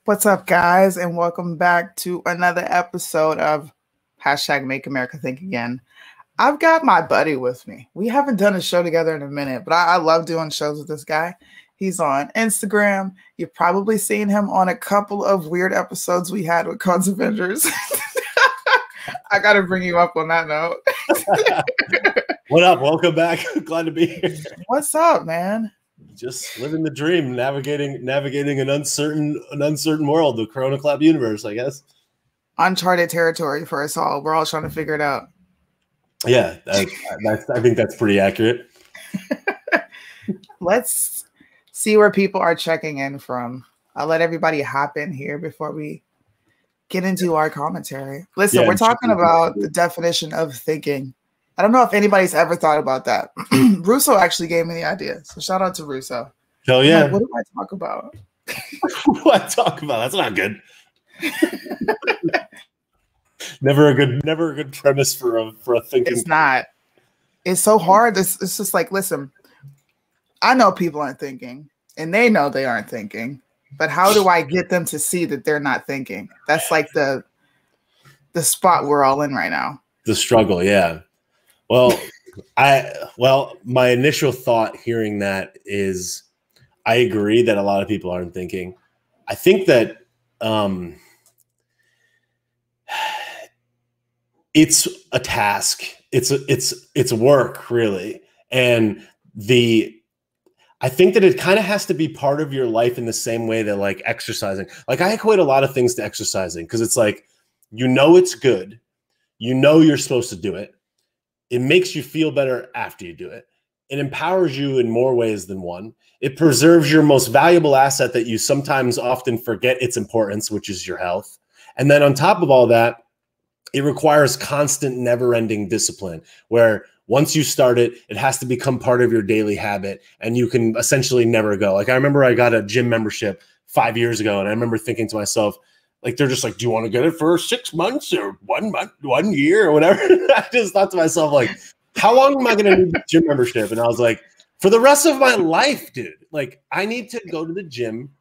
What's up, guys, and welcome back to another episode of hashtag Make America Think Again. I've got my buddy with me. We haven't done a show together in a minute, but I love doing shows with this guy. He's on Instagram. You've probably seen him on a couple of weird episodes we had with Cons Avengers. I got to bring you up on that note. What up? Welcome back. Glad to be here. What's up, man? Just living the dream, navigating an uncertain world, the Corona Club universe, I guess. Uncharted territory for us all. We're all trying to figure it out. Yeah, I think that's pretty accurate. Let's see where people are checking in from. I'll let everybody hop in here before we get into our commentary. Listen, we're talking about the definition of thinking. I don't know if anybody's ever thought about that. Russo actually gave me the idea. So shout out to Russo. Hell yeah. Like, what do I talk about? What do I talk about? That's not good. Never a good premise for a thinking. It's not. It's so hard. It's just like, listen, I know people aren't thinking, and they know they aren't thinking, but how do I get them to see that they're not thinking? That's like the spot we're all in right now. The struggle, yeah. Well, my initial thought hearing that is I agree that a lot of people aren't thinking. I think that it's a task. It's work, really. And I think that it kind of has to be part of your life in the same way that like exercising. Like I equate a lot of things to exercising because it's like, it's good. You're supposed to do it. It makes you feel better after you do it. It empowers you in more ways than one. It preserves your most valuable asset that you sometimes often forget its importance, which is your health. And then on top of all that, it requires constant, never-ending discipline where once you start it, it has to become part of your daily habit and you can essentially never go. Like I remember I got a gym membership 5 years ago and I remember thinking to myself, like, they're just like, do you want to get it for 6 months or 1 month, 1 year or whatever? I just thought to myself, like, how long am I going to need the gym membership? And I was like, for the rest of my life, dude, like I need to go to the gym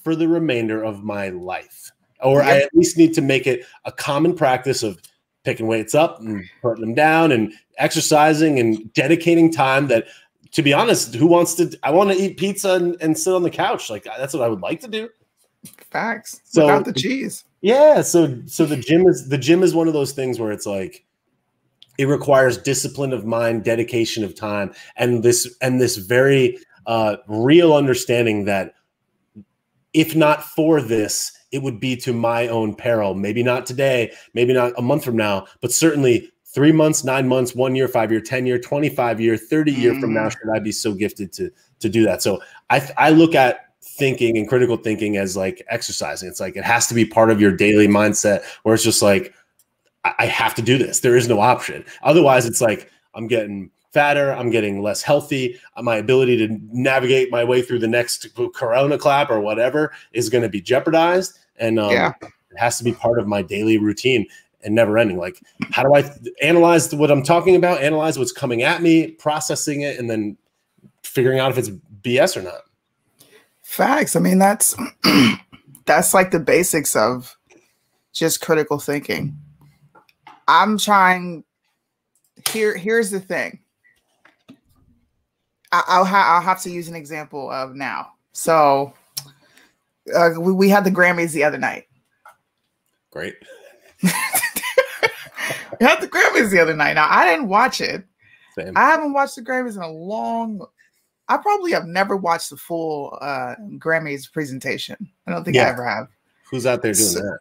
for the remainder of my life. Or I at least need to make it a common practice of picking weights up and putting them down and exercising and dedicating time that, to be honest, I want to eat pizza and sit on the couch. Like that's what I would like to do. Facts. So, without the cheese. Yeah. So the gym is one of those things where it's like, it requires discipline of mind, dedication of time, and this very real understanding that if not for this, it would be to my own peril. Maybe not today, maybe not a month from now, but certainly 3 months, 9 months, 1 year, 5 year, 10 year, 25 year, 30 year from now, should I be so gifted to do that. So I look at thinking and critical thinking as like exercising. It's like, it has to be part of your daily mindset where it's just like, I have to do this. There is no option. Otherwise it's like, I'm getting fatter, I'm getting less healthy. My ability to navigate my way through the next Corona clap or whatever is going to be jeopardized. And it has to be part of my daily routine and never ending. Like, how do I analyze what I'm talking about, analyze what's coming at me, processing it, and then figuring out if it's BS or not? Facts. I mean, that's like the basics of just critical thinking. I'm trying. Here's the thing. I'll have to use an example of now. So we had the Grammys the other night. Great. We had the Grammys the other night. Now I didn't watch it. Same. I haven't watched the Grammys in a long. I probably have never watched the full Grammys presentation. I don't think I ever have. Who's out there doing that?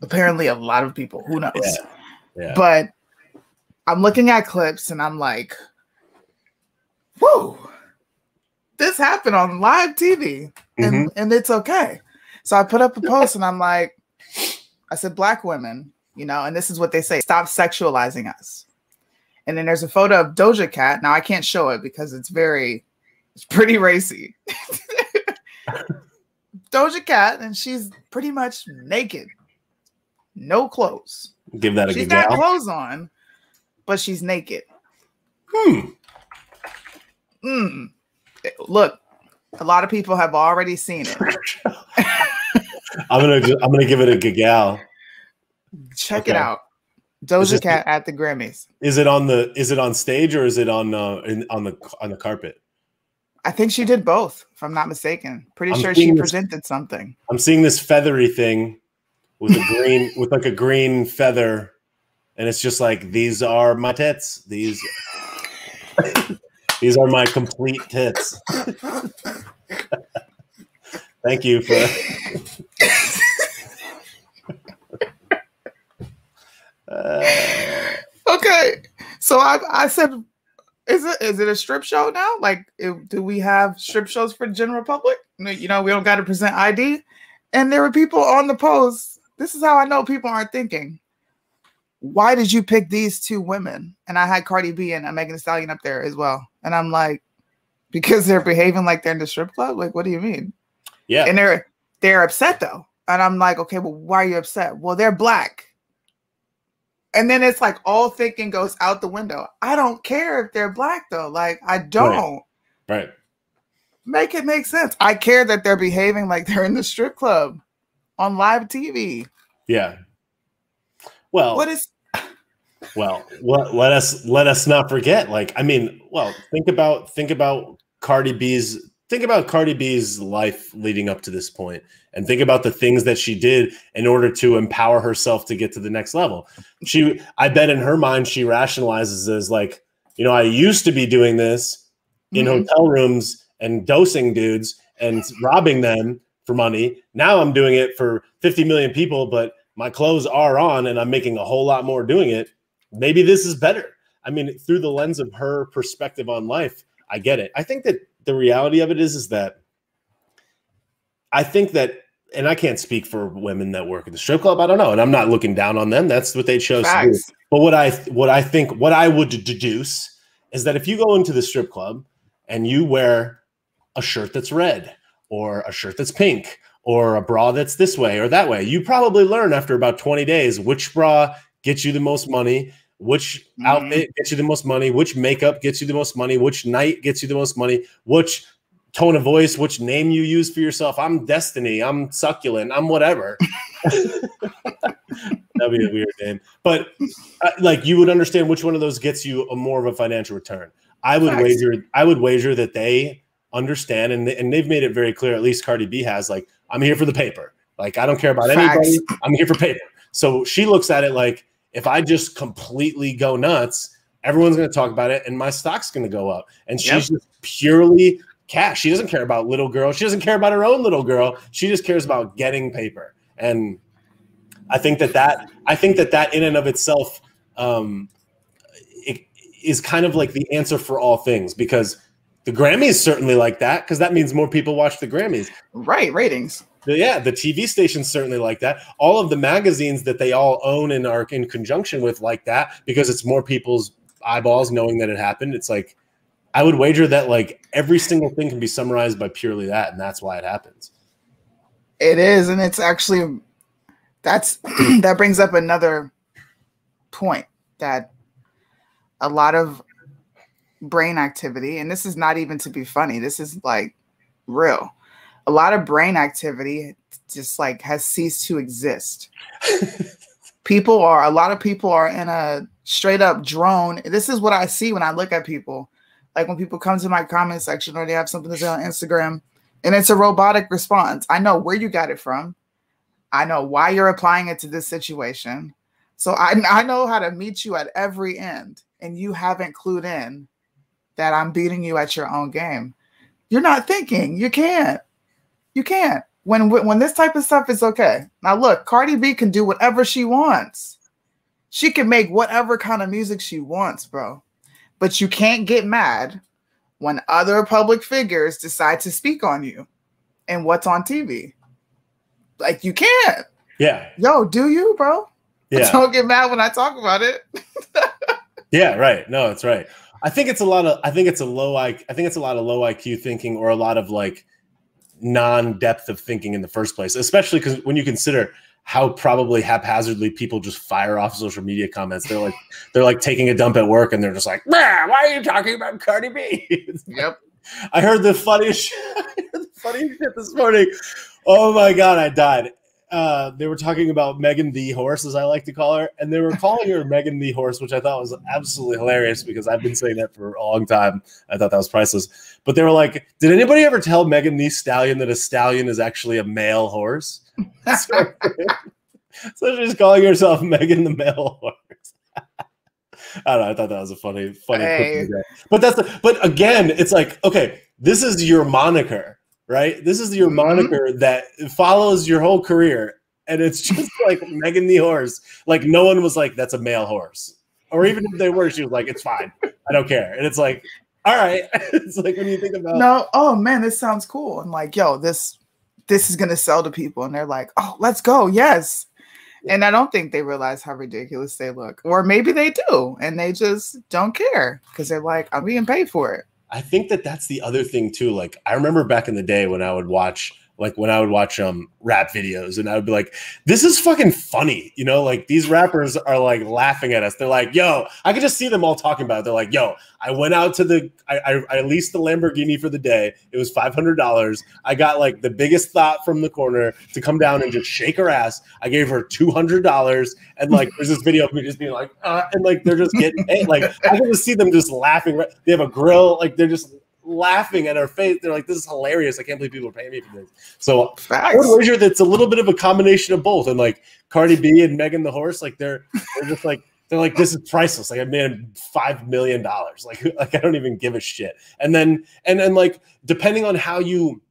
Apparently a lot of people. Who knows? Yeah. But I'm looking at clips and I'm like, whoa, this happened on live TV and it's okay. So I put up a post and I'm like, I said, Black women, and this is what they say, stop sexualizing us. And then there's a photo of Doja Cat. Now I can't show it because it's pretty racy. Doja Cat, and she's pretty much naked. No clothes. Give that a She's good got gal. clothes on, but she's naked. Look, a lot of people have already seen it. I'm gonna give it a giggle. Check it out. Doja Cat at the Grammys. Is it on stage or is it on the carpet? I think she did both, if I'm not mistaken. Pretty sure she presented something. I'm seeing this feathery thing with a green with like a green feather, and it's just like, these are my tits. These are my complete tits. Thank you for okay. So I said, is it a strip show now? Like, do we have strip shows for the general public? You know, we don't got to present ID. And there were people on the post. This is how I know people aren't thinking. Why did you pick these two women? And I had Cardi B and Megan Thee Stallion up there as well. And I'm like, because they're behaving like they're in the strip club? Like, what do you mean? Yeah. And they're upset though. And I'm like, okay, well, why are you upset? Well, they're black. And then it's like all thinking goes out the window. I don't care if they're black though. Like, I don't. Right. Make it make sense. I care that they're behaving like they're in the strip club on live TV. Yeah. Well, let us not forget. Like, I mean, well, think about Cardi B's life leading up to this point, and think about the things that she did in order to empower herself to get to the next level. I bet in her mind, she rationalizes as like, you know, I used to be doing this in hotel rooms and dosing dudes and robbing them for money. Now I'm doing it for 50 million people, but my clothes are on and I'm making a whole lot more doing it. Maybe this is better. I mean, through the lens of her perspective on life, I get it. I think that the reality of it is that I think that, and I can't speak for women that work at the strip club. I don't know. And I'm not looking down on them. That's what they chose to do. But what I would deduce is that if you go into the strip club and you wear a shirt that's red or a shirt that's pink or a bra that's this way or that way, you probably learn after about 20 days which bra gets you the most money, which outfit gets you the most money, which makeup gets you the most money, which night gets you the most money, which tone of voice, which name you use for yourself. I'm Destiny, I'm Succulent, I'm whatever. That'd be a weird name. But like, you would understand which one of those gets you more of a financial return. I would wager that they understand, and they've made it very clear, at least Cardi B has, like, I'm here for the paper. Like, I don't care about anybody. I'm here for paper. So she looks at it like, if I just completely go nuts, everyone's going to talk about it and my stock's going to go up. And she's just purely cash. She doesn't care about little girl. She doesn't care about her own little girl. She just cares about getting paper. And I think that in and of itself, it is kind of like the answer for all things, because the Grammys certainly like that, because that means more people watch the Grammys. Right, ratings. Yeah, the TV stations certainly like that. All of the magazines that they all own and are in conjunction with like that, because it's more people's eyeballs knowing that it happened. It's like, I would wager that like every single thing can be summarized by purely that, and that's why it happens. It is, and it's actually, that brings up another point, that a lot of brain activity, and this is not even to be funny, this is like real. A lot of brain activity just like has ceased to exist. A lot of people are in a straight up drone. This is what I see when I look at people. Like when people come to my comment section or they have something to say on Instagram and it's a robotic response. I know where you got it from. I know why you're applying it to this situation. So I know how to meet you at every end, and you haven't clued in that I'm beating you at your own game. You're not thinking. You can't. You can't. When this type of stuff is okay. Now look, Cardi B can do whatever she wants. She can make whatever kind of music she wants, bro. But you can't get mad when other public figures decide to speak on you and what's on TV. Like, you can't. Yeah. Yo, do you, bro? Yeah. Don't get mad when I talk about it. Yeah, right. No, that's right. I think it's a lot of low IQ thinking, or a lot of like non-depth of thinking in the first place, especially because when you consider how probably haphazardly people just fire off social media comments. They're like taking a dump at work and they're just like, why are you talking about Cardi B? Yep. I heard the funniest shit this morning. Oh my God, I died. they were talking about Megan the Horse, as I like to call her, and they were calling her Megan the Horse, which I thought was absolutely hilarious because I've been saying that for a long time. I thought that was priceless. But they were like, did anybody ever tell Megan the Stallion that a stallion is actually a male horse? So she's calling herself Megan the Male Horse. I don't know. I thought that was a funny. Hey. But but again, it's like, okay, this is your moniker, right? This is your moniker that follows your whole career, and it's just like Megan the Horse. Like no one was like, that's a male horse, or even if they were, she was like, it's fine, I don't care. And it's like, all right, it's like when you think about no, oh man, this sounds cool. I'm like, yo, this is gonna sell to people, and they're like, oh, let's go, yes. And I don't think they realize how ridiculous they look. Or maybe they do, and they just don't care because they're like, I'm being paid for it. I think that that's the other thing too. Like I remember back in the day when I would watch rap videos, and I would be like, this is fucking funny. You know, like these rappers are like laughing at us. They're like, yo, I could just see them all talking about it. They're like, yo, I went out to I leased the Lamborghini for the day. It was $500. I got like the biggest thought from the corner to come down and just shake her ass. I gave her $200. And like, there's this video of me just being like, and like, they're just getting paid. Like I can just see them just laughing. They have a grill. Like they're just laughing at our face. They're like, this is hilarious. I can't believe people are paying me for this. So I would wager that's a little bit of a combination of both. And like Cardi B and Megan the Horse, like they're just like, they're like, this is priceless. Like I made $5 million. Like I don't even give a shit. And then like depending on how you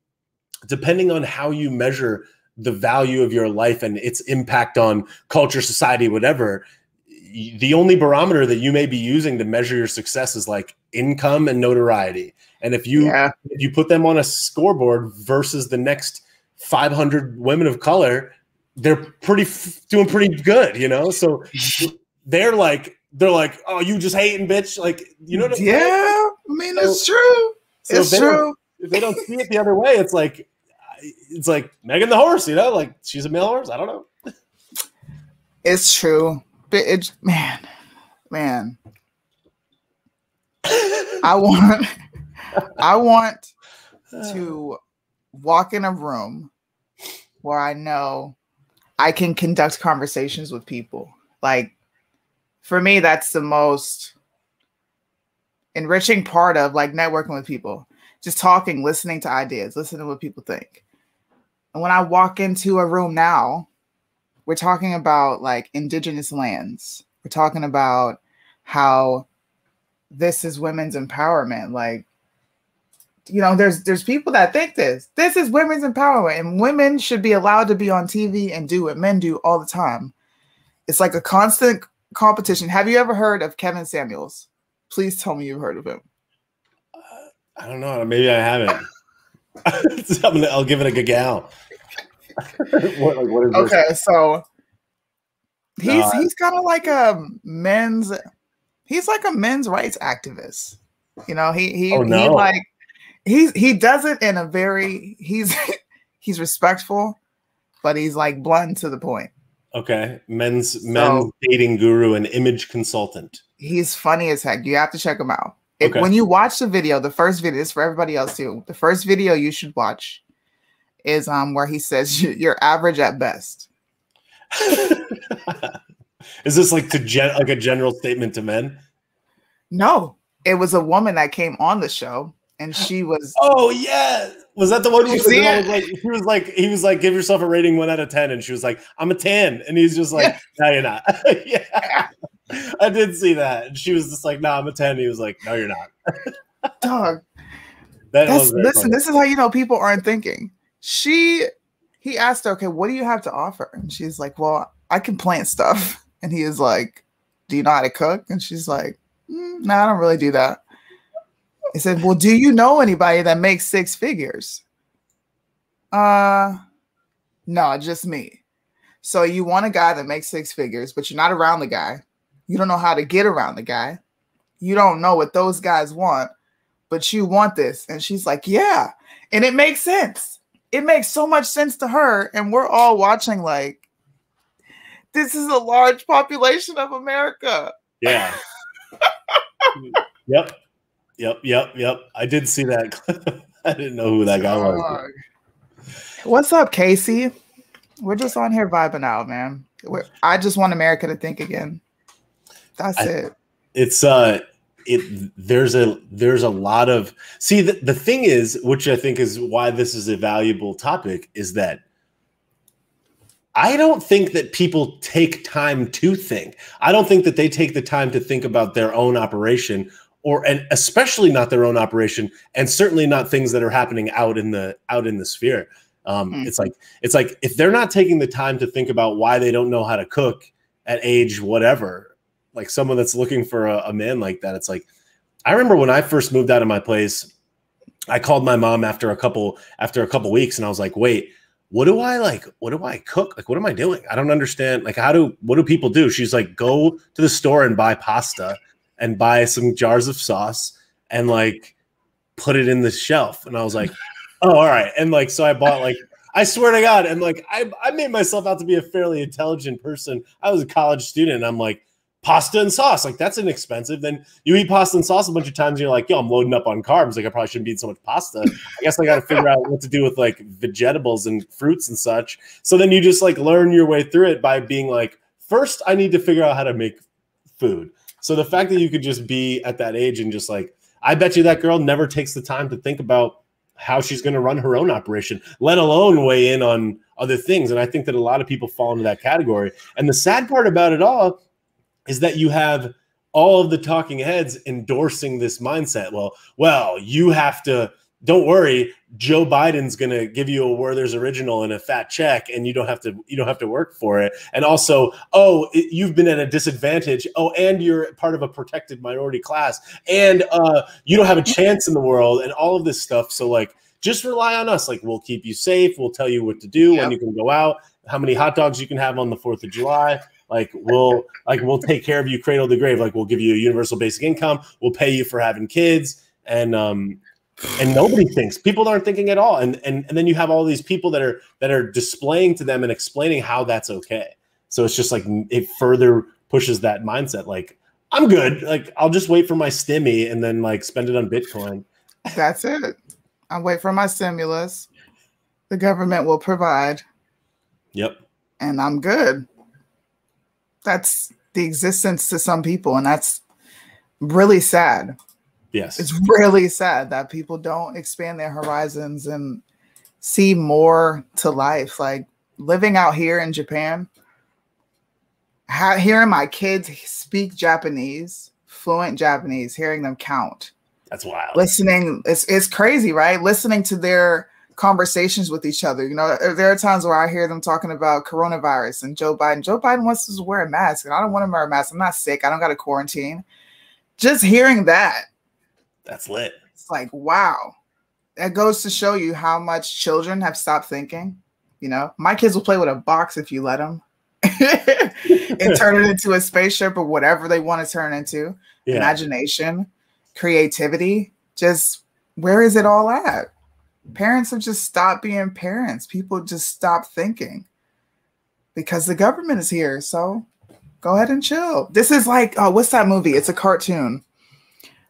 measure the value of your life and its impact on culture, society, whatever, the only barometer that you may be using to measure your success is like income and notoriety. And if you put them on a scoreboard versus the next 500 women of color, they're doing pretty good, you know? So they're like, oh, you just hating, bitch. Like, you know what I'm saying? I mean, it's true. So it's true. If they don't see it the other way, it's like Megan the Horse, you know, like she's a male horse. I don't know. It's true. But man. I want to walk in a room where I know I can conduct conversations with people. Like for me, that's the most enriching part of like networking with people. Just talking, listening to ideas, listening to what people think. And when I walk into a room now, we're talking about like indigenous lands. We're talking about how this is women's empowerment. Like, you know, there's people that think this is women's empowerment, and women should be allowed to be on TV and do what men do all the time. It's like a constant competition. Have you ever heard of Kevin Samuels? Please tell me you've heard of him. I don't know. Maybe I haven't. I'll give it a gagal. What is okay, this? So he's kind of like a men's rights activist. You know, he does it in a very he's respectful, but he's like blunt to the point. Okay, men's dating guru and image consultant. He's funny as heck. You have to check him out. When you watch the video, the first video is for everybody else too. The first video you should watch is where he says you're average at best. Is this like like a general statement to men? No, it was a woman that came on the show, and she was. Oh yeah, was that the one? He was like, give yourself a rating 1 out of 10, and she was like, I'm a 10, and he's just like, no, you're not. Yeah, I did see that, and she was just like, no, I'm a 10. And he was like, no, you're not. Dog. Listen, this is how you know people aren't thinking. He asked her, okay, what do you have to offer? And she's like, well, I can plant stuff. And he is like, do you know how to cook? And she's like, no, I don't really do that. He said, well, do you know anybody that makes 6 figures? No, just me. So you want a guy that makes 6 figures, but you're not around the guy. You don't know how to get around the guy. You don't know what those guys want, but you want this. And she's like, yeah. And it makes sense. It makes so much sense to her. And we're all watching like, this is a large population of America. Yeah. Yep. I did see that. I didn't know who that guy was. What's up, Casey? We're just on here vibing out, man. I just want America to think again. That's it. It's there's a lot of the thing is, which I think is why this is a valuable topic, is that I don't think that people take time to think. I don't think that they take the time to think about their own operation, and especially not their own operation, and certainly not things that are happening out in the sphere. It's like if they're not taking the time to think about why they don't know how to cook at age whatever, like someone that's looking for a man like that, it's like, I remember when I first moved out of my place, I called my mom after a couple weeks, and I was like, wait, what do I cook? Like, what am I doing? I don't understand. Like, what do people do? She's like, go to the store and buy pasta and buy some jars of sauce and like put it in the shelf. And I was like, oh, all right. And like, so I bought, like, I swear to God, and like, I made myself out to be a fairly intelligent person. I was a college student, and I'm like, pasta and sauce, like, that's inexpensive. Then you eat pasta and sauce a bunch of times, and you're like, yo, I'm loading up on carbs. Like, I probably shouldn't be eating so much pasta. I guess I got to figure out what to do with like vegetables and fruits and such. So then you just like learn your way through it by being like, first, I need to figure out how to make food. So the fact that you could just be at that age and just like, I bet you that girl never takes the time to think about how she's going to run her own operation, let alone weigh in on other things. And I think that a lot of people fall into that category. And the sad part about it all is that you have all of the talking heads endorsing this mindset. Well, you have to, don't worry, Joe Biden's going to give you a Werther's Original and a fat check, and you don't have to work for it. And also, you've been at a disadvantage. Oh, and you're part of a protected minority class, and you don't have a chance in the world, and all of this stuff. So like, just rely on us. Like, we'll keep you safe. We'll tell you what to do, when you can go out, how many hot dogs you can have on the 4th of July. Like, we'll take care of you cradle to grave. Like, we'll give you a universal basic income. We'll pay you for having kids. And nobody thinks. People aren't thinking at all. And then you have all these people that are displaying to them and explaining how that's okay. So it's just like, it further pushes that mindset. Like, I'm good. Like, I'll just wait for my stimmy and then like spend it on Bitcoin. That's it. I'll wait for my stimulus. The government will provide. Yep. And I'm good. That's the existence to some people, and that's really sad. Yes. It's really sad that people don't expand their horizons and see more to life. Like, living out here in Japan, hearing my kids speak Japanese, fluent Japanese, hearing them count. That's wild. Listening, it's crazy, right? Listening to their conversations with each other. You know, there are times where I hear them talking about coronavirus and Joe Biden. Joe Biden wants us to wear a mask, and I don't want to wear a mask. I'm not sick. I don't got to quarantine. Just hearing that. That's lit. It's like, wow. That goes to show you how much children have stopped thinking. You know, my kids will play with a box if you let them and turn it into a spaceship or whatever they want to turn into. Yeah. Imagination, creativity. Just, where is it all at? Parents have just stopped being parents. People just stop thinking because the government is here. So go ahead and chill. This is like, what's that movie? It's a cartoon.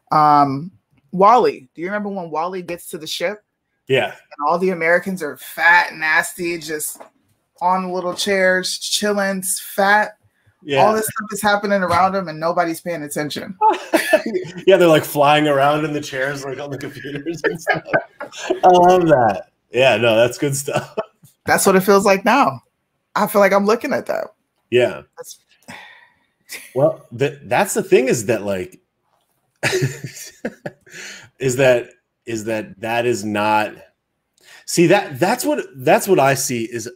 WALL-E. Do you remember when WALL-E gets to the ship? Yeah. And all the Americans are fat, nasty, just on little chairs, chilling, fat. Yeah. All this stuff is happening around them and nobody's paying attention. Yeah, they're like flying around in the chairs, like on the computers and stuff. I love that. Yeah, no, that's good stuff. That's what it feels like now. I feel like I'm looking at that. Yeah. Well, that's the thing, is that like is that not, see, that's what I see is,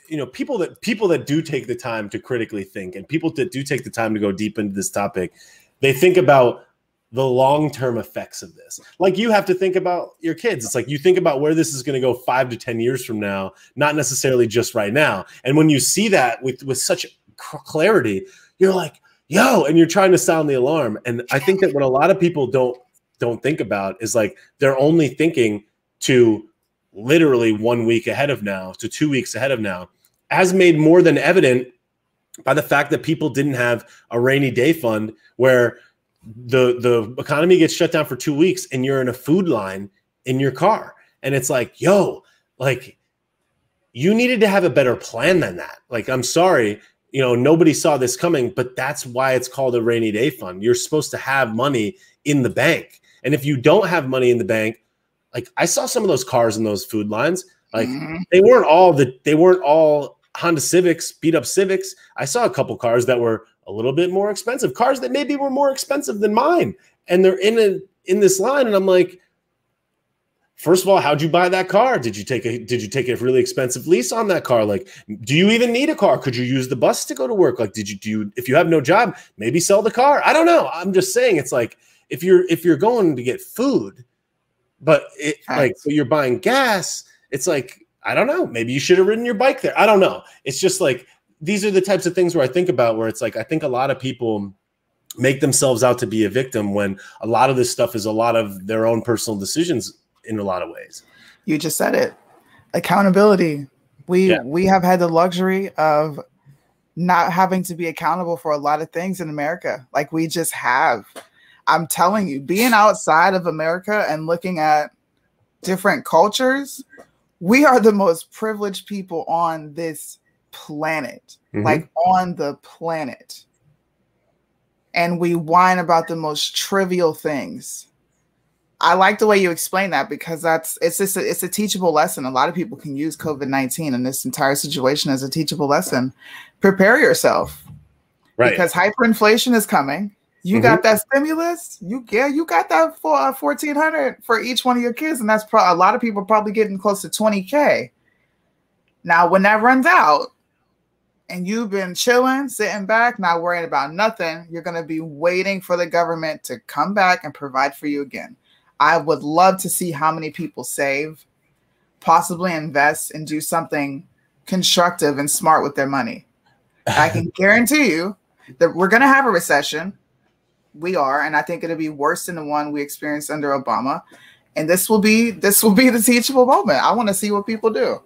you know, people that do take the time to critically think, and people that do take the time to go deep into this topic, they think about the long-term effects of this. Like, you have to think about your kids. It's like, you think about where this is going to go 5 to 10 years from now, not necessarily just right now. And when you see that with such clarity, you're like, yo, and you're trying to sound the alarm. And I think that what a lot of people don't think about is like, they're only thinking to literally 1 week ahead of now, to 2 weeks ahead of now, as made more than evident by the fact that people didn't have a rainy day fund where the economy gets shut down for 2 weeks and you're in a food line in your car. And it's like, yo, like, you needed to have a better plan than that. Like, I'm sorry, you know, nobody saw this coming, but that's why it's called a rainy day fund. You're supposed to have money in the bank. And if you don't have money in the bank, like I saw some of those cars in those food lines, like they weren't all Honda Civics, beat up Civics. I saw a couple cars that were a little bit more expensive, cars that maybe were more expensive than mine. And they're in this line. And I'm like, first of all, how'd you buy that car? Did you take a really expensive lease on that car? Like, do you even need a car? Could you use the bus to go to work? Like, if you have no job, maybe sell the car? I don't know. I'm just saying, it's like, if you're going to get food, but you're buying gas, it's like, I don't know, maybe you should have ridden your bike there. I don't know. It's just like, these are the types of things where I think about, where it's like, I think a lot of people make themselves out to be a victim when a lot of this stuff is a lot of their own personal decisions in a lot of ways. You just said it. Accountability. We have had the luxury of not having to be accountable for a lot of things in America. Like, we just have. I'm telling you, being outside of America and looking at different cultures, we are the most privileged people on this planet, like on the planet. And we whine about the most trivial things. I like the way you explain that, because it's a teachable lesson. A lot of people can use COVID-19 and this entire situation as a teachable lesson. Prepare yourself, right? Because hyperinflation is coming. You got that stimulus. You got that for $1,400 for each one of your kids, and that's a lot of people probably getting close to $20K. Now, when that runs out, and you've been chilling, sitting back, not worrying about nothing, you're going to be waiting for the government to come back and provide for you again. I would love to see how many people save, possibly invest, and do something constructive and smart with their money. I can guarantee you that we're going to have a recession. We are, and I think it'll be worse than the one we experienced under Obama. And this will be the teachable moment. I want to see what people do.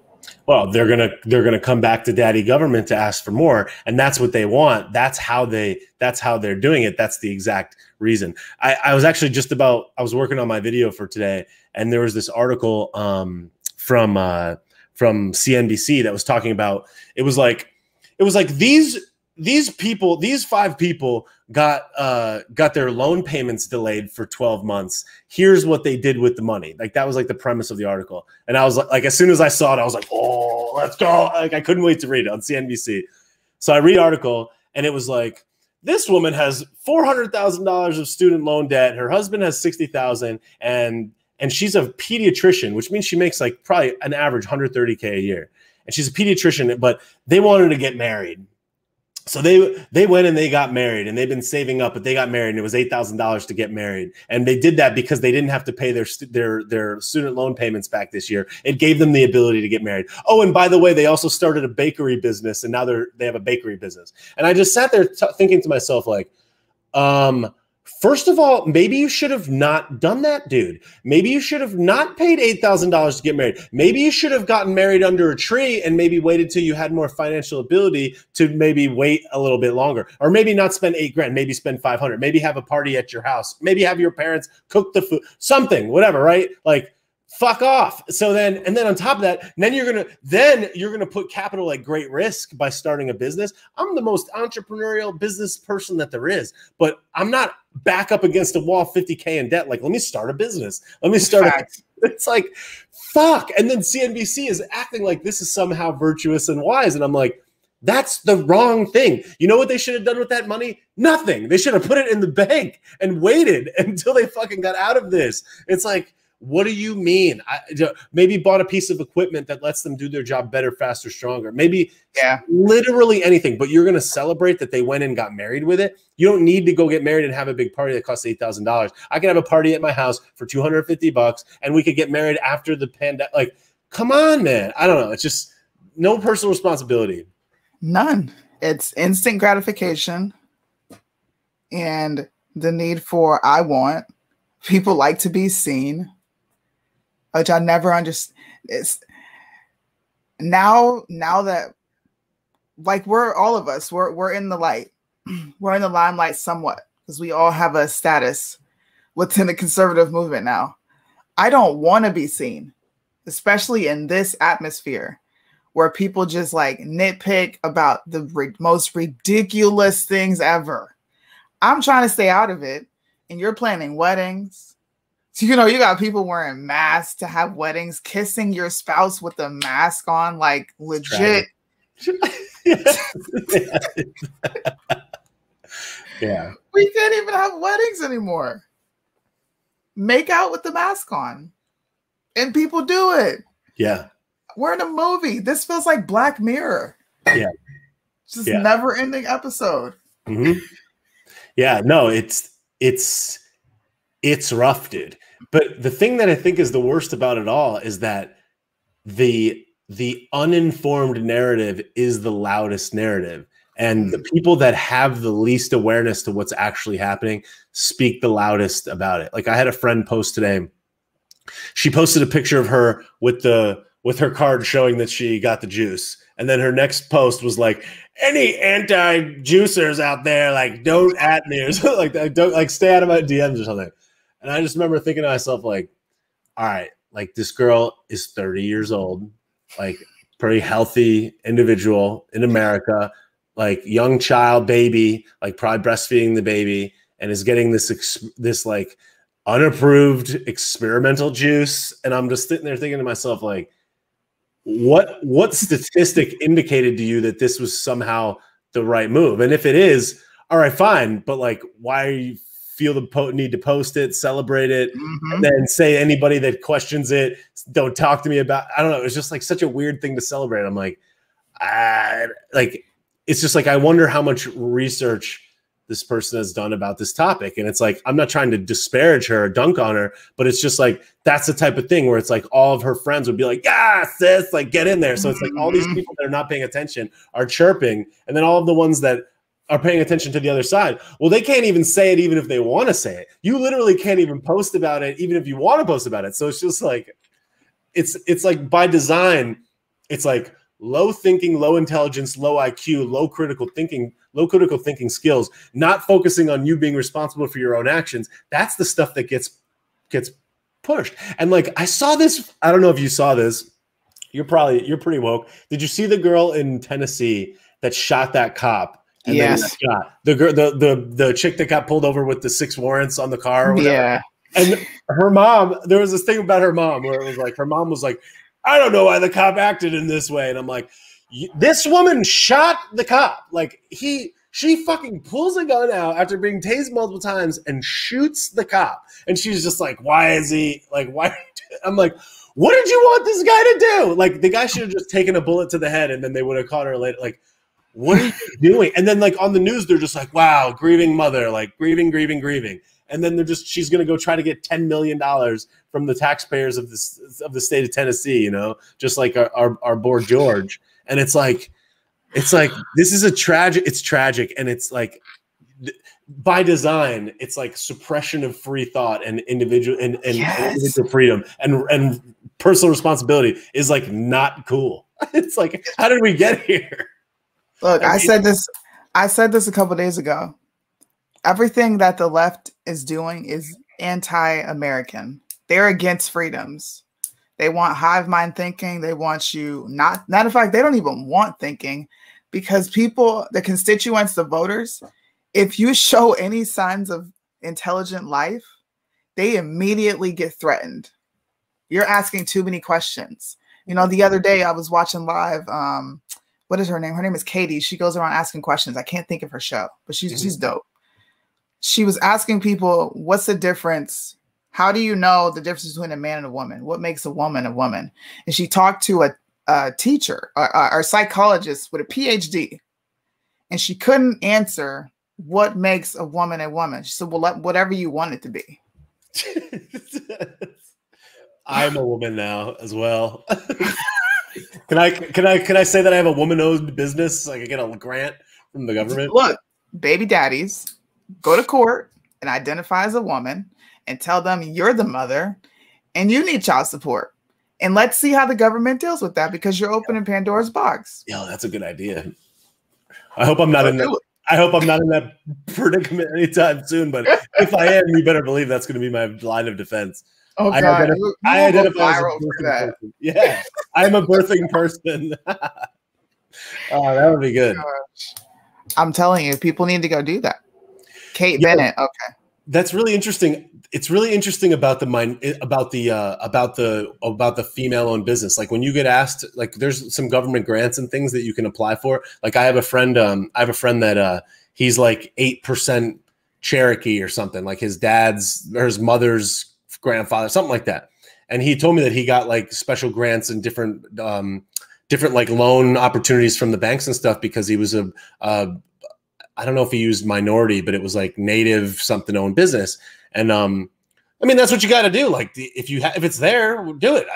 Well, they're gonna come back to daddy government to ask for more, and that's what they want. That's how they're doing it. That's the exact reason. I was actually I was working on my video for today, and there was this article from CNBC that was talking about, it was like these people, these 5 people got their loan payments delayed for 12 months. Here's what they did with the money. Like, that was like the premise of the article. And I was like, as soon as I saw it, I was like, oh, let's go. Like, I couldn't wait to read it on CNBC. So I read the article, and it was like, this woman has $400,000 of student loan debt. Her husband has $60,000, and she's a pediatrician, which means she makes like probably an average $130K a year. And she's a pediatrician, but they wanted to get married. So they went and they got married, and they've been saving up, but they got married, and it was $8,000 to get married. And they did that because they didn't have to pay their student loan payments back this year. It gave them the ability to get married. Oh, and by the way, they also started a bakery business, and now they have a bakery business. And I just sat there thinking to myself, like, first of all, maybe you should have not done that, dude. Maybe you should have not paid $8,000 to get married. Maybe you should have gotten married under a tree and maybe waited till you had more financial ability to maybe wait a little bit longer, or maybe not spend $8,000, maybe spend $500, maybe have a party at your house, maybe have your parents cook the food, something, whatever, right? Like, fuck off. So then, and then on top of that, then you're gonna put capital at great risk by starting a business. I'm the most entrepreneurial business person that there is, but I'm not back up against a wall, 50K in debt. Like, let me start a business. Let me start. It's like, fuck. And then CNBC is acting like this is somehow virtuous and wise, and I'm like, that's the wrong thing. You know what they should have done with that money? Nothing. They should have put it in the bank and waited until they fucking got out of this. It's like, what do you mean? Maybe bought a piece of equipment that lets them do their job better, faster, stronger. Maybe literally anything, but you're going to celebrate that they went and got married with it. You don't need to go get married and have a big party that costs $8,000. I can have a party at my house for $250 and we could get married after the pandemic. Like, come on, man. I don't know. It's just no personal responsibility. None. It's instant gratification and the need for I want. People like to be seen, which I never understand. It's now that, like, we're all of us, we're in the light. We're in the limelight somewhat because we all have a status within the conservative movement now. I don't want to be seen, especially in this atmosphere where people just like nitpick about the most ridiculous things ever. I'm trying to stay out of it, and you're planning weddings. So, you know, you got people wearing masks to have weddings, kissing your spouse with a mask on, like legit. Yeah. We can't even have weddings anymore. Make out with the mask on. And people do it. Yeah. We're in a movie. This feels like Black Mirror. Yeah. Just never-ending episode. Mm-hmm. Yeah, no, it's rough, dude. But the thing that I think is the worst about it all is that the uninformed narrative is the loudest narrative. And the people that have the least awareness to what's actually happening speak the loudest about it. Like I had a friend post today. She posted a picture of her with her card showing that she got the juice. And then her next post was like, any anti-juicers out there, like don't at me or something like that. Don't like stay out of my DMs or something. And I just remember thinking to myself, like, all right, like this girl is 30 years old, like pretty healthy individual in America, like young child, baby, like probably breastfeeding the baby, and is getting this like unapproved experimental juice. And I'm just sitting there thinking to myself, like, what statistic indicated to you that this was somehow the right move? And if it is, all right, fine. But like, why you feel the need to post it, celebrate it, and then say anybody that questions it, don't talk to me about, I don't know. It's just like such a weird thing to celebrate. I'm like, it's just like, I wonder how much research this person has done about this topic. And it's like, I'm not trying to disparage her or dunk on her, but it's just like, that's the type of thing where it's like all of her friends would be like, yeah, sis, like get in there. So it's like all these people that are not paying attention are chirping. And then all of the ones that are paying attention to the other side, well, they can't even say it even if they want to say it. You literally can't even post about it even if you want to post about it. So it's just like, it's like by design, it's like low thinking, low intelligence, low IQ, low critical thinking skills, not focusing on you being responsible for your own actions. That's the stuff that gets pushed. And like, I saw this, I don't know if you saw this. You're pretty woke. Did you see the girl in Tennessee that shot that cop? And yes. Then the girl, the chick that got pulled over with the 6 warrants on the car or whatever. Yeah. And her mom, there was this thing about her mom where it was like, her mom was like, I don't know why the cop acted in this way. And I'm like, this woman shot the cop. Like she fucking pulls a gun out after being tased multiple times and shoots the cop. And she's just like, why is he like, why? I'm like, what did you want this guy to do? Like the guy should have just taken a bullet to the head and then they would have caught her later. Like, what are you doing? And then like on the news, they're just like, wow, grieving mother, like grieving. And then she's going to go try to get $10 million from the taxpayers of the state of Tennessee, you know, just like our boy George. And it's like, this is it's tragic. And it's like, by design, it's like suppression of free thought and individual and individual freedom and personal responsibility is like not cool. It's like, how did we get here? Look, I said this a couple of days ago. Everything that the left is doing is anti-American. They're against freedoms. They want hive mind thinking. They want you not in fact, they don't even want thinking, because people, the constituents, the voters, if you show any signs of intelligent life, they immediately get threatened. You're asking too many questions. You know, the other day I was watching live, what is her name? Her name is Katie. She goes around asking questions. I can't think of her show, but she's dope. She was asking people, what's the difference? How do you know the difference between a man and a woman? What makes a woman a woman? And she talked to a teacher or psychologist with a PhD, and she couldn't answer what makes a woman a woman. She said, well, whatever you want it to be. I'm a woman now as well. Can I say that I have a woman-owned business? Like I get a grant from the government? Look, baby daddies go to court and identify as a woman and tell them you're the mother and you need child support. And let's see how the government deals with that, because you're opening Pandora's box. Yeah, that's a good idea. I hope I'm not in that predicament anytime soon, but if I am, you better believe that's going to be my line of defense. Oh God, I you will go identify as a viral for birthing that. person. Yeah, I'm a birthing person. Oh, that would be good. Gosh. I'm telling you, people need to go do that. Kate Yeah, Bennett. Okay. that's really interesting. It's really interesting about the female-owned business. Like when you get asked, like there's some government grants and things that you can apply for. Like I have a friend that he's like 8% Cherokee or something. Like his dad's or his mother's grandfather, something like that. And he told me that he got like special grants and different like loan opportunities from the banks and stuff because he was I don't know if he used minority, but it was like native something owned business. And I mean, that's what you got to do. Like if it's there, do it.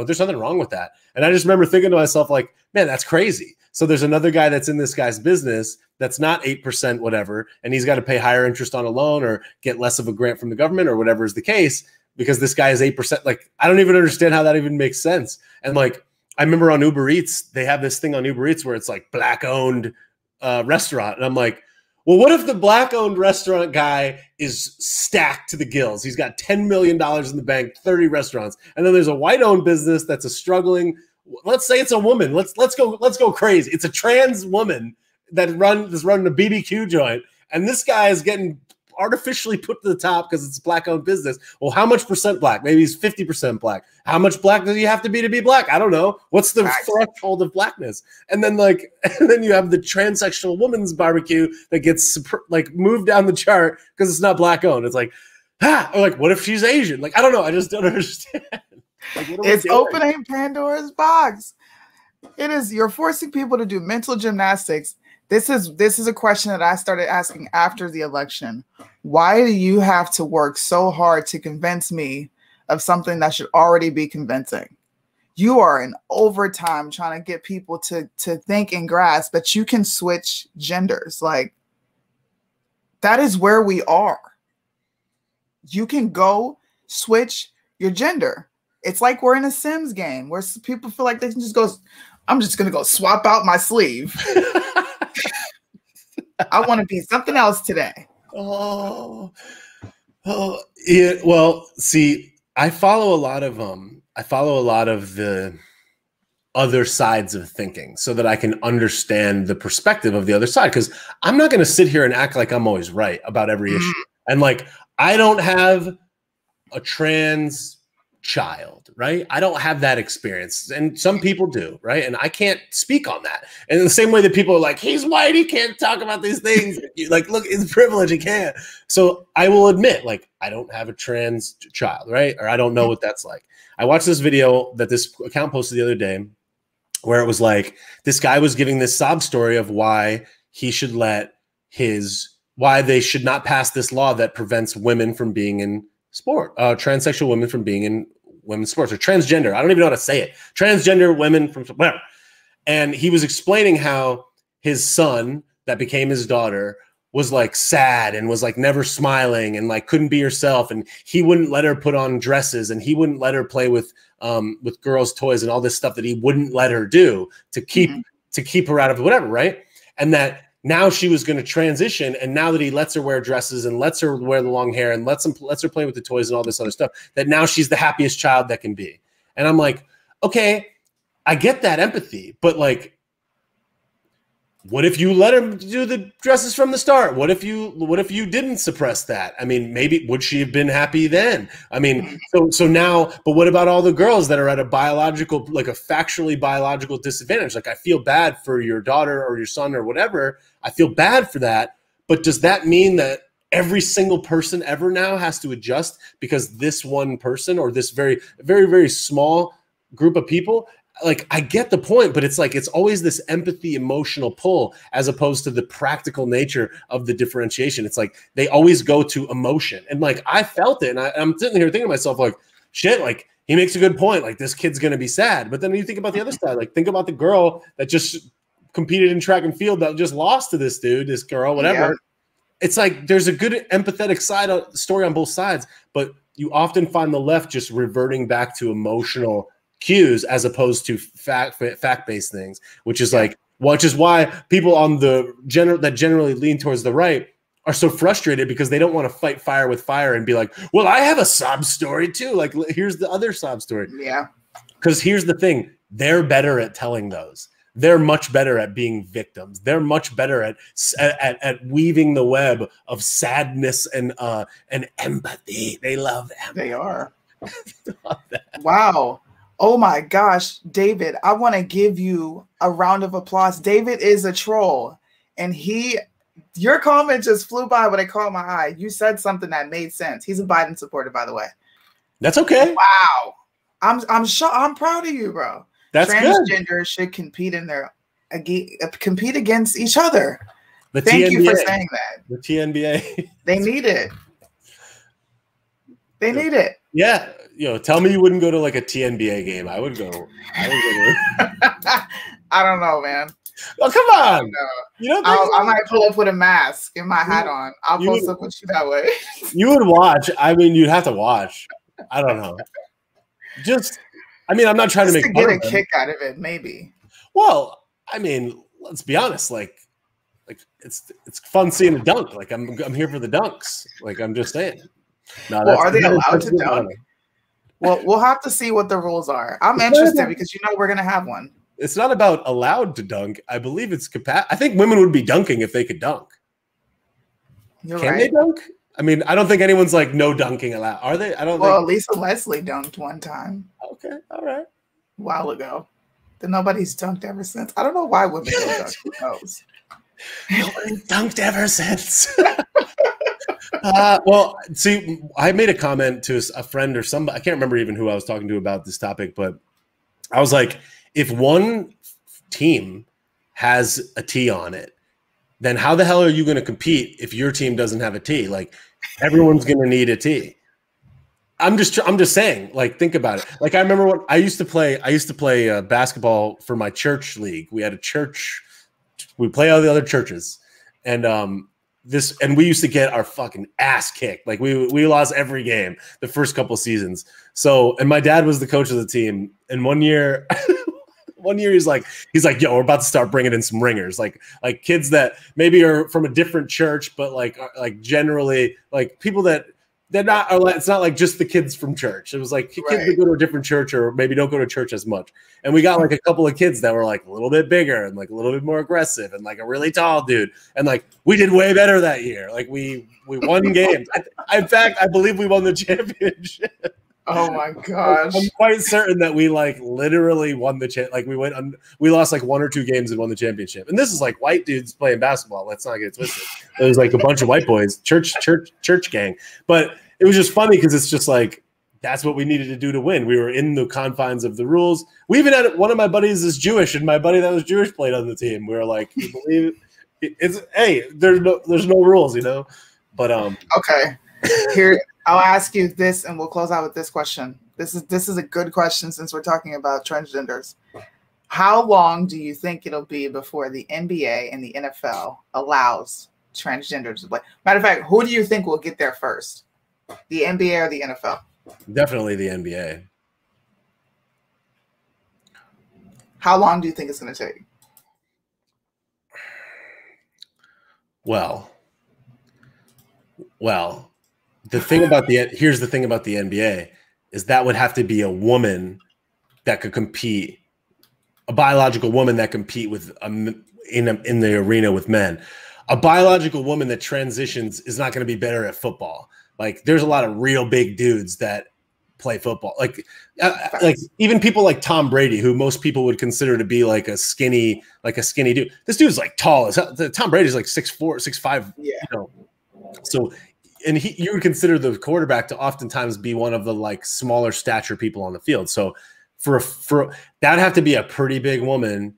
There's nothing wrong with that. And I just remember thinking to myself, like, man, that's crazy. So there's another guy that's in this guy's business that's not 8% whatever, and he's got to pay higher interest on a loan or get less of a grant from the government or whatever is the case because this guy is 8%. Like, I don't even understand how that even makes sense. And like, I remember on Uber Eats, they have this thing on Uber Eats where it's like black owned restaurant. And I'm like, well, what if the black-owned restaurant guy is stacked to the gills? He's got $10 million in the bank, 30 restaurants. And then there's a white-owned business that's a struggling, let's say it's a woman. Let's go crazy. It's a trans woman that is running a BBQ joint. And this guy is getting artificially put to the top because it's a black-owned business. Well, how much percent black? Maybe he's 50% black. How much black does he have to be black? I don't know. What's the threshold of blackness? And then you have the transsexual woman's barbecue that gets like moved down the chart because it's not black-owned. It's like, or like, what if she's Asian? Like, I don't know. I just don't understand. Like, it's opening Pandora's box. It is. You're forcing people to do mental gymnastics. This is a question that I started asking after the election. Why do you have to work so hard to convince me of something that should already be convincing? You are in overtime trying to get people to think and grasp that you can switch genders. Like, that is where we are. You can go switch your gender. It's like we're in a Sims game where people feel like they can just go, I'm just going to go swap out my sleeve. I want to be something else today. Oh, yeah. Well, see, I follow a lot of the other sides of thinking so that I can understand the perspective of the other side. Because I'm not going to sit here and act like I'm always right about every issue. And like, I don't have a trans child, right? I don't have that experience, and some people do, right? And I can't speak on that. And in the same way that people are like, he's white, he can't talk about these things. Like, look, it's privilege, he can't. So I will admit, like, I don't have a trans child, right? Or I don't know what that's like. I watched this video that this account posted the other day where it was like, this guy was giving this sob story of why he should why they should not pass this law that prevents women from being in sport, transsexual women from being in women's sports, or transgender. I don't even know how to say it. Transgender women from whatever. And he was explaining how his son that became his daughter was like sad and was like never smiling and like couldn't be herself. And he wouldn't let her put on dresses and he wouldn't let her play with girls' toys and all this stuff that he wouldn't let her do to keep her out of whatever. Right. And that now she was going to transition, and now that he lets her wear dresses and lets her wear the long hair and lets her play with the toys and all this other stuff, that now she's the happiest child that can be. And I'm like, okay, I get that empathy, but like, what if you let her do the dresses from the start? What if you didn't suppress that? I mean, maybe would she have been happy then? I mean, so now, but what about all the girls that are at a factually biological disadvantage? Like, I feel bad for your daughter or your son or whatever. I feel bad for that. But does that mean that every single person ever now has to adjust because this one person or this very, very, very small group of people? Like, I get the point, but it's like, it's always this empathy, emotional pull as opposed to the practical nature of the differentiation. It's like, they always go to emotion. And like, I felt it. And I'm sitting here thinking to myself, like, shit, like, he makes a good point. Like, this kid's going to be sad. But then you think about the other side, like, think about the girl that just competed in track and field that just lost to this dude, this girl, whatever. Yeah. It's like, there's a good empathetic story on both sides, but you often find the left just reverting back to emotional cues as opposed to fact-based things, which is like, which is why people on the that generally lean towards the right are so frustrated because they don't want to fight fire with fire and be like, well, I have a sob story too. Like, here's the other sob story. Yeah. Because here's the thing. They're better at telling those. They're much better at being victims. They're much better at weaving the web of sadness and empathy. They love empathy. They are. Love that. Wow. Oh my gosh, David, I want to give you a round of applause. David is a troll, and your comment just flew by when I caught my eye. You said something that made sense. He's a Biden supporter, by the way. That's okay. Wow. I'm proud of you, bro. That's Transgenders good. should compete against each other. Thank you for saying that. The TNBA. They need it. They need it. Yeah. Tell me you wouldn't go to like a TNBA game. I would go. I don't know, man. Oh, come on. I might pull up with a mask and my hat on. I'll post up with you that way. You would watch. I mean, you'd have to watch. I don't know. I'm not trying to get a kick out of it, maybe. Well, I mean, let's be honest. Like it's fun seeing a dunk. Like I'm here for the dunks. Like I'm just saying. No, are they allowed to dunk? Well, we'll have to see what the rules are. I'm interested because we're gonna have one. It's not about allowed to dunk. I believe it's I think women would be dunking if they could dunk. Can they dunk? I mean, I don't think anyone's like no dunking allowed. Are they? I don't. Well, Lisa Leslie dunked one time. Okay, all right. A while ago. Then nobody's dunked ever since. I don't know why women don't dunk. Who knows? Nobody's dunked ever since. Well, see, I made a comment to a friend or somebody. I can't remember even who I was talking to about this topic, but I was like, if one team has a T on it, then how the hell are you going to compete if your team doesn't have a T? Like, everyone's going to need a T. I'm just saying, like, think about it. Like, I remember when I used to play basketball for my church league. We had a church. We play all the other churches. And we used to get our fucking ass kicked. Like, we lost every game the first couple seasons. So, and my dad was the coach of the team. And one year he's like, yo, we're about to start bringing in some ringers, like kids that maybe are from a different church, but like generally like people that they're not. It's not like just the kids from church. It was like kids that go to a different church or maybe don't go to church as much. And we got like a couple of kids that were like a little bit bigger and like a little bit more aggressive and like a really tall dude. And like we did way better that year. Like we won games. In fact, I believe we won the championship. Oh my gosh! I'm quite certain that we like literally won the Like we lost like 1 or 2 games and won the championship. And this is like white dudes playing basketball. Let's not get twisted. It was like a bunch of white boys, church gang. But it was just funny because it's just like that's what we needed to do to win. We were in the confines of the rules. We even had one of my buddies is Jewish, and my buddy that was Jewish played on the team. We were like, you believe it? There's no rules, But okay, here. I'll ask you this, and we'll close out with this question. This is a good question since we're talking about transgenders. How long do you think it'll be before the NBA and the NFL allows transgenders to play? Matter of fact, who do you think will get there first? The NBA or the NFL? Definitely the NBA. How long do you think it's going to take? Well. Here's the thing about the NBA is that would have to be a woman that could compete, a biological woman that compete with in the arena with men. A biological woman that transitions is not going to be better at football. Like there's a lot of real big dudes that play football. Like even people like Tom Brady, who most people would consider to be like a skinny dude. This dude's like tall as hell. Tom Brady's like 6'4", 6'5". Yeah. So. And you would consider the quarterback to oftentimes be one of the like smaller stature people on the field. So for that'd have to be a pretty big woman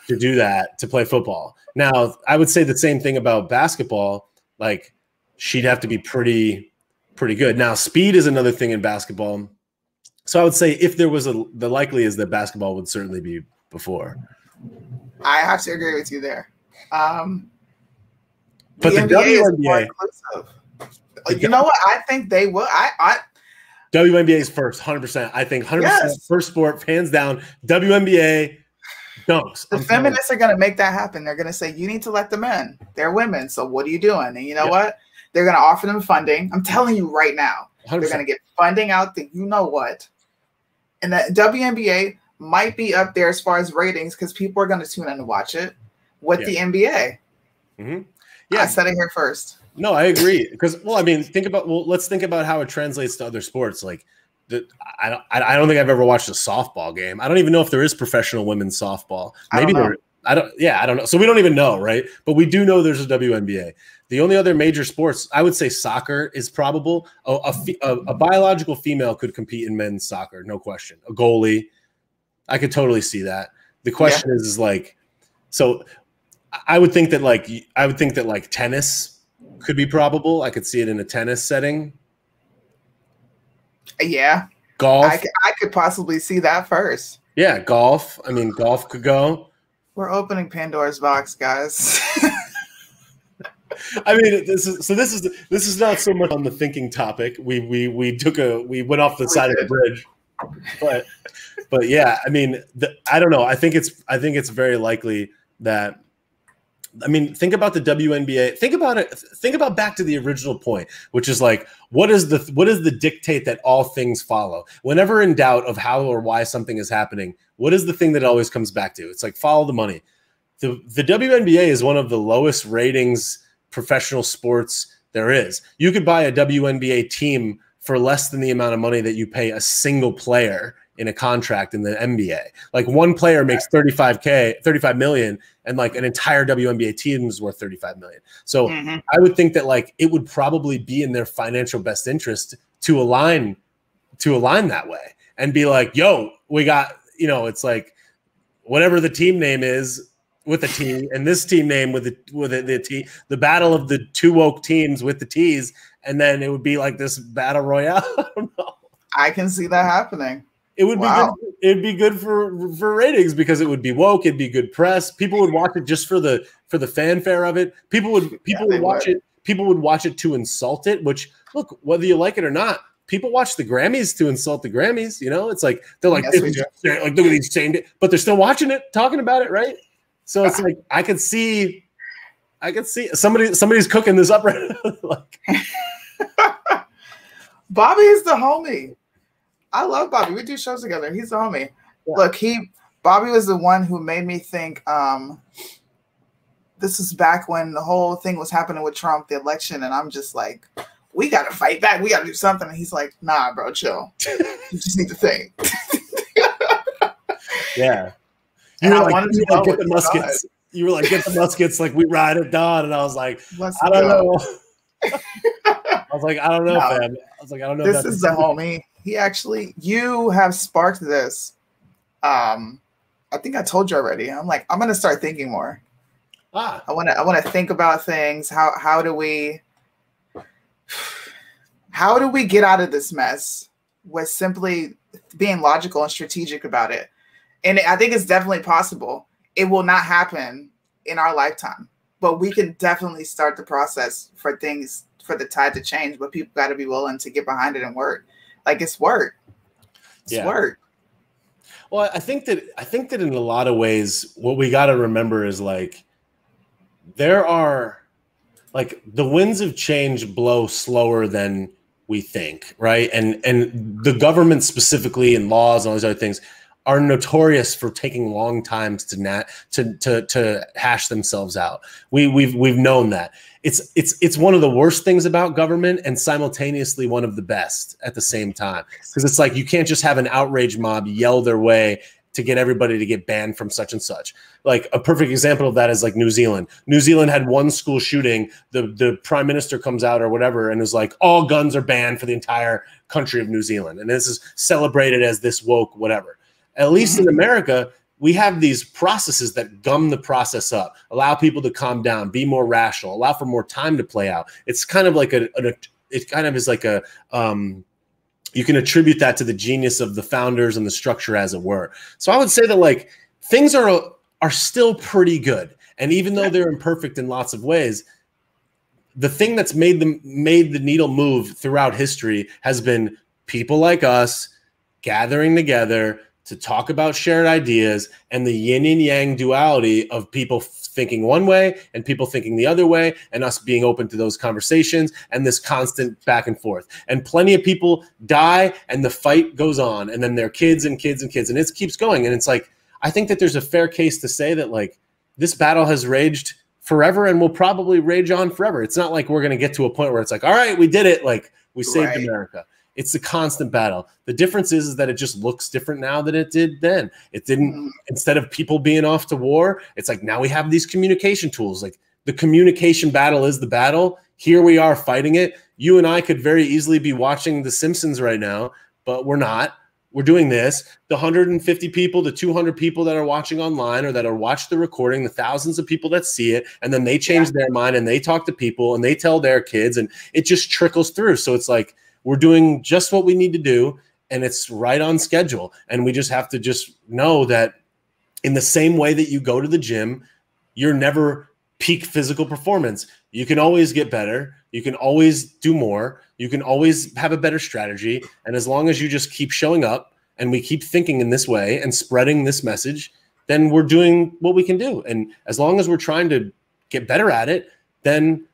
to do that, to play football. Now, I would say the same thing about basketball. Like she'd have to be pretty good. Now, speed is another thing in basketball. So I would say if there was the likely is that basketball would certainly be before. I have to agree with you there. But the WNBA is more inclusive. You know what? I think they will. WNBA is first, 100%. I think 100% first sport, hands down. WNBA, dunks. The feminists are going to make that happen. They're going to say, you need to let them in. They're women. So what are you doing? And you know what? They're going to offer them funding. I'm telling you right now, 100%. They're going to get funding out that you know what. And the WNBA might be up there as far as ratings because people are going to tune in to watch it with the NBA. Mm-hmm. Yeah. I said it here first. No, I agree. Because, well, I mean, let's think about how it translates to other sports. Like, I don't think I've ever watched a softball game. I don't even know if there is professional women's softball. Maybe there. I don't know. So we don't even know, right? But we do know there's a WNBA. The only other major sports, I would say soccer is probable. A biological female could compete in men's soccer, no question. A goalie, I could totally see that. The question is like, so I would think that like tennis could be probable. I could see it in a tennis setting. Yeah. Golf. I could possibly see that first. Yeah, golf. I mean, golf could go. We're opening Pandora's box, guys. I mean, this is not so much on the thinking topic. We went off the side of the bridge, but yeah, I mean, I don't know. I think it's very likely that. I mean, think about the WNBA. Think about it. Think about back to the original point, which is like, what is the dictate that all things follow? Whenever in doubt of how or why something is happening, what is the thing that always comes back to? It's like, follow the money. The WNBA is one of the lowest ratings professional sports there is. You could buy a WNBA team for less than the amount of money that you pay a single player in a contract in the NBA. Like one player makes 35 million, and like an entire WNBA team is worth 35 million. So I would think that like it would probably be in their financial best interest to align that way and be like, yo, we got, it's like whatever the team name is with a T and this team name with the T, the battle of the two woke teams with the T's, and then it would be like this battle royale. I don't know. I can see that happening. It would be good. It'd be good for ratings because it would be woke. It'd be good press. People would watch it just for the fanfare of it. People would watch it. People would watch it to insult it. Which, look, whether you like it or not, people watch the Grammys to insult the Grammys. It's like they're like, look at these saying it, but they're still watching it, talking about it, right? So it's like I could see somebody's cooking this up right now. Like, Bobby is the homie. I love Bobby. We do shows together. He's the homie. Yeah. Look, Bobby was the one who made me think. This is back when the whole thing was happening with Trump, the election, and I'm just like, we got to fight back. We got to do something. And he's like, nah, bro, chill. You just need to think. Yeah. You were like, get the muskets. You were like, get the muskets, like we ride at dawn. And I was like, I don't know. I was like, I don't know, fam. I was like, I don't know. This is the homie. You have sparked this. I think I told you already. I'm like, I'm gonna start thinking more. I want to think about things. How do we get out of this mess with simply being logical and strategic about it? And I think it's definitely possible. It will not happen in our lifetime, but we can definitely start the process for the tide to change. But people got to be willing to get behind it and work. Like it's work. It's work. Well, I think that in a lot of ways, what we got to remember is like there are like the winds of change blow slower than we think, right? And the government specifically and laws and all these other things are notorious for taking long times to hash themselves out. We've known that. It's one of the worst things about government and simultaneously one of the best at the same time. Because it's like you can't just have an outrage mob yell their way to get everybody to get banned from such and such. Like a perfect example of that is like New Zealand. New Zealand had one school shooting. The prime minister comes out or whatever and is like, all guns are banned for the entire country of New Zealand. And this is celebrated as this woke whatever. At least in America, we have these processes that gum the process up, allow people to calm down, be more rational, allow for more time to play out. It's kind of like it kind of is like a you can attribute that to the genius of the founders and the structure, as it were. So I would say that like things are still pretty good, and even though they're imperfect in lots of ways, the thing that's made the needle move throughout history has been people like us gathering together, to talk about shared ideas and the yin and yang duality of people thinking one way and people thinking the other way, and us being open to those conversations and this constant back and forth. And plenty of people die and the fight goes on, and then their kids and kids and kids, and it keeps going. And it's like, I think that there's a fair case to say that like this battle has raged forever and will probably rage on forever. It's not like we're going to get to a point where it's like, all right, we did it. Like we saved America. It's a constant battle. The difference is that it just looks different now than it did then. It didn't, instead of people being off to war, it's like now we have these communication tools. Like the communication battle is the battle. Here we are fighting it. You and I could very easily be watching The Simpsons right now, but we're not. We're doing this. The 150 people, the 200 people that are watching online or that are watch the recording, the thousands of people that see it, and then they change their mind and they talk to people and they tell their kids, and it just trickles through. So it's like, we're doing just what we need to do, and it's right on schedule. And we just have to just know that in the same way that you go to the gym, you're never peak physical performance. You can always get better. You can always do more. You can always have a better strategy. And as long as you just keep showing up and we keep thinking in this way and spreading this message, then we're doing what we can do. And as long as we're trying to get better at it, then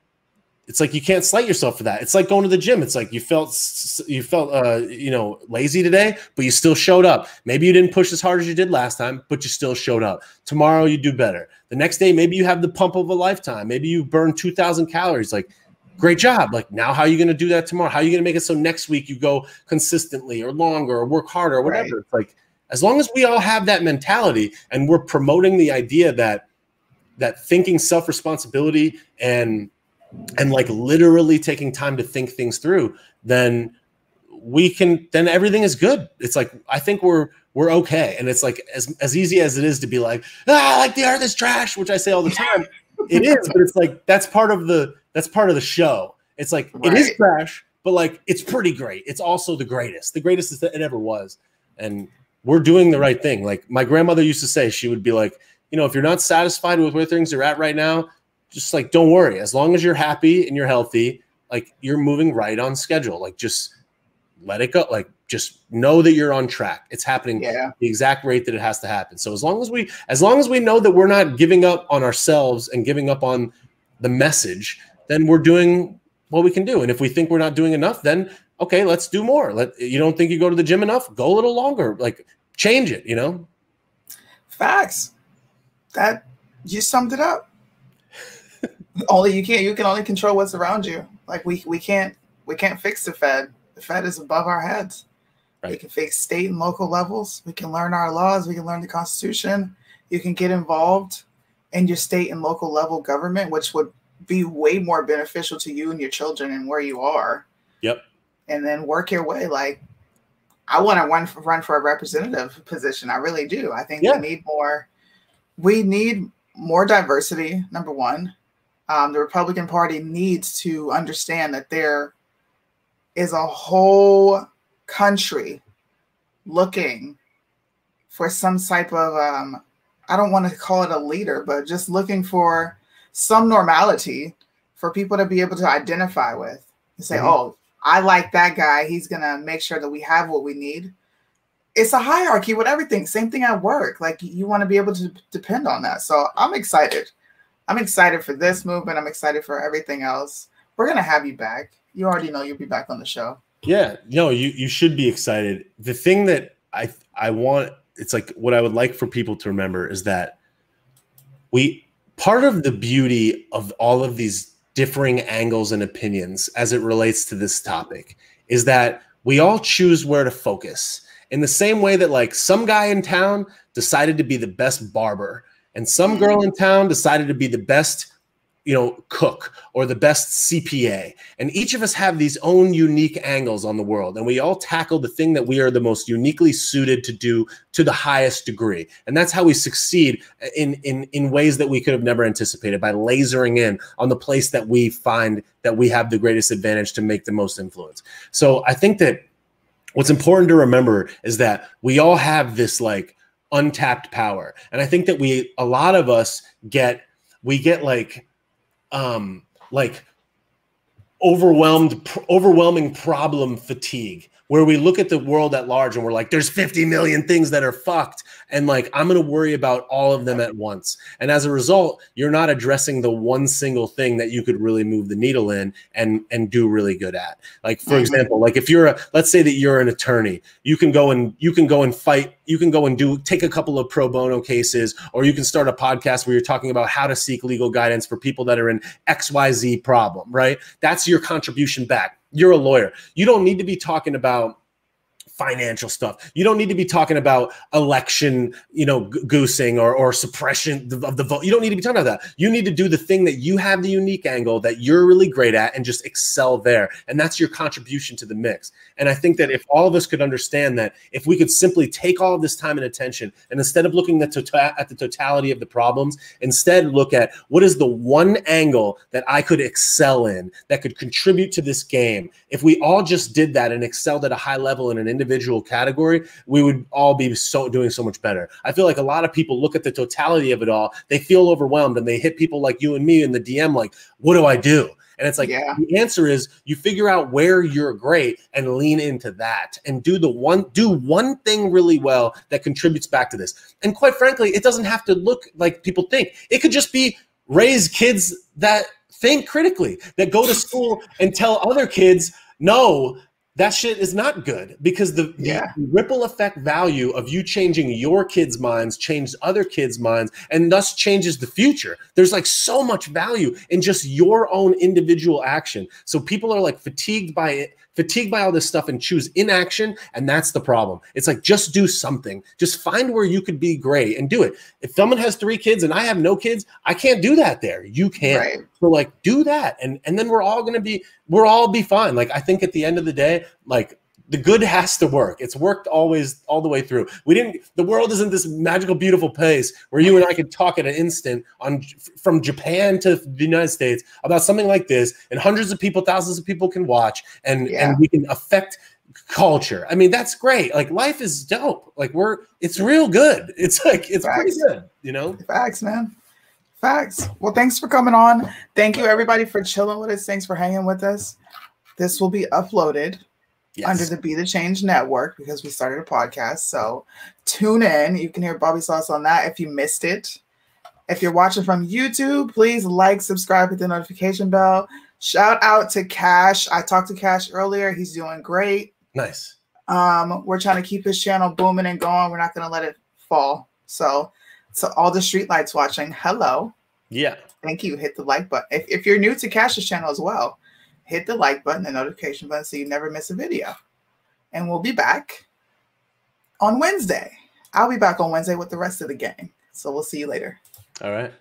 it's like you can't slight yourself for that. It's like going to the gym. It's like you felt lazy today, but you still showed up. Maybe you didn't push as hard as you did last time, but you still showed up. Tomorrow you do better. The next day, maybe you have the pump of a lifetime. Maybe you burn 2,000 calories. Like, great job. Like, now how are you going to do that tomorrow? How are you going to make it so next week you go consistently or longer or work harder or whatever? Right. It's like, as long as we all have that mentality and we're promoting the idea that thinking self-responsibility and like literally taking time to think things through, then then everything is good. It's like, I think we're okay. And it's like, as easy as it is to be like, like the earth is trash, which I say all the time. It is, but it's like, that's part of the show. It's like, It is trash, but like, it's pretty great. It's also the greatest that it ever was. And we're doing the right thing. Like my grandmother used to say, she would be like, if you're not satisfied with where things are at right now, just like, don't worry. As long as you're happy and you're healthy, like you're moving right on schedule. Like just let it go. Like just know that you're on track. It's happening the exact rate that it has to happen. So as long as we know that we're not giving up on ourselves and giving up on the message, then we're doing what we can do. And if we think we're not doing enough, then okay, let's do more. You don't think you go to the gym enough? Go a little longer. Like change it, Facts. That you summed it up. You can only control what's around you. Like we can't fix the Fed. The Fed is above our heads. Right. We can fix state and local levels. We can learn our laws. We can learn the Constitution. You can get involved in your state and local level government, which would be way more beneficial to you and your children and where you are. Yep. And then work your way. Like I want to run for a representative position. I really do. I think we need more diversity, number one. The Republican Party needs to understand that there is a whole country looking for some type of, I don't want to call it a leader, but just looking for some normality for people to be able to identify with and say, oh, I like that guy. He's going to make sure that we have what we need. It's a hierarchy with everything. Same thing at work. Like you want to be able to depend on that. So I'm excited. I'm excited for this movement. I'm excited for everything else. We're going to have you back. You already know you'll be back on the show. Yeah, no, you should be excited. The thing that I want, it's like what I would like for people to remember is that part of the beauty of all of these differing angles and opinions as it relates to this topic is that we all choose where to focus. In the same way that like some guy in town decided to be the best barber and some girl in town decided to be the best cook or the best CPA. And each of us have these own unique angles on the world. And we all tackle the thing that we are the most uniquely suited to do to the highest degree. And that's how we succeed in ways that we could have never anticipated, by lasering in on the place that we find that we have the greatest advantage to make the most influence. So I think that what's important to remember is that we all have this like untapped power. And I think that a lot of us get overwhelming problem fatigue, where we look at the world at large and we're like, there's 50 million things that are fucked. And like, I'm going to worry about all of them at once. And as a result, you're not addressing the one single thing that you could really move the needle in and do really good at. Like, for example, like if you're let's say that you're an attorney, you can go and fight, you can go and take a couple of pro bono cases, or you can start a podcast where you're talking about how to seek legal guidance for people that are in XYZ problem, right? That's your contribution back. You're a lawyer. You don't need to be talking about financial stuff. You don't need to be talking about election, goosing or suppression of the vote. You don't need to be talking about that. You need to do the thing that you have the unique angle that you're really great at and just excel there. And that's your contribution to the mix. And I think that if all of us could understand that, if we could simply take all of this time and attention, and instead of looking at the totality of the problems, instead look at what is the one angle that I could excel in that could contribute to this game. If we all just did that and excelled at a high level in an individual category, we would all be doing so much better. I feel like a lot of people look at the totality of it all, they feel overwhelmed, and they hit people like you and me in the DM like, what do I do? And it's like, the answer is you figure out where you're great and lean into that and do one thing really well that contributes back to this. And quite frankly, it doesn't have to look like people think. It could just be raise kids that think critically, that go to school and tell other kids, no, that shit is not good, because the ripple effect value of you changing your kids' minds changes other kids' minds and thus changes the future. There's like so much value in just your own individual action. So people are like fatigued by it, fatigued by all this stuff, and choose inaction. And that's the problem. It's like, just do something. Just find where you could be great and do it. If someone has 3 kids and I have no kids, I can't do that there. You can. Right. So like, do that. And then we'll all be fine. Like, I think at the end of the day, like, the good has to work. It's worked always, all the way through. The world isn't this magical, beautiful place where you and I could talk at an instant from Japan to the United States about something like this, and hundreds of people, thousands of people can watch, and we can affect culture. I mean, that's great. Like, life is dope. Like, it's real good. It's like, it's pretty good, Facts, man. Facts. Well, thanks for coming on. Thank you, everybody, for chilling with us. Thanks for hanging with us. This will be uploaded under the Be the Change Network, because we started a podcast. So tune in. You can hear Bobby Sauce on that if you missed it. If you're watching from YouTube, please like, subscribe, hit the notification bell. Shout out to Cash. I talked to Cash earlier. He's doing great. Nice. We're trying to keep his channel booming and going. We're not going to let it fall. So all the streetlights watching, hello. Yeah. Thank you. Hit the like button. If you're new to Cash's channel as well, hit the like button and notification button so you never miss a video. And we'll be back on Wednesday. I'll be back on Wednesday with the rest of the gang. So we'll see you later. All right.